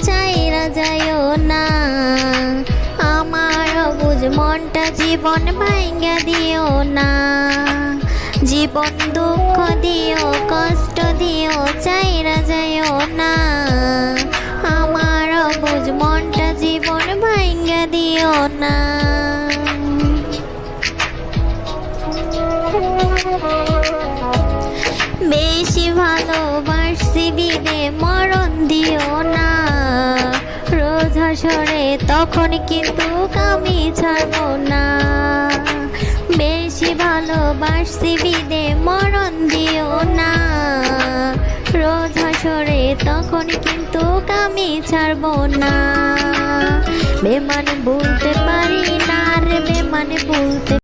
চাইরা যাইও না। আমার অবুঝ মনটা জীবন ভাঙ্গা দিও না। জীবন দুঃখ দিও কষ্ট দিও চাইরা যাইও না। আমার অবুঝ মনটা জীবন ভাঙ্গা দিও না। বেশি ভালোবাসি বিদে মরণ দিও না। রোজ হাসরে তখন কিন্তু আমি ছাড়বো না। বেশি ভালোবাসি বিদে মরণ দিও না। রোজ হাসরে তখন কিন্তু আমি ছাড়বো না। বেমানে বলতে পারি না রে, বেমানে বলতে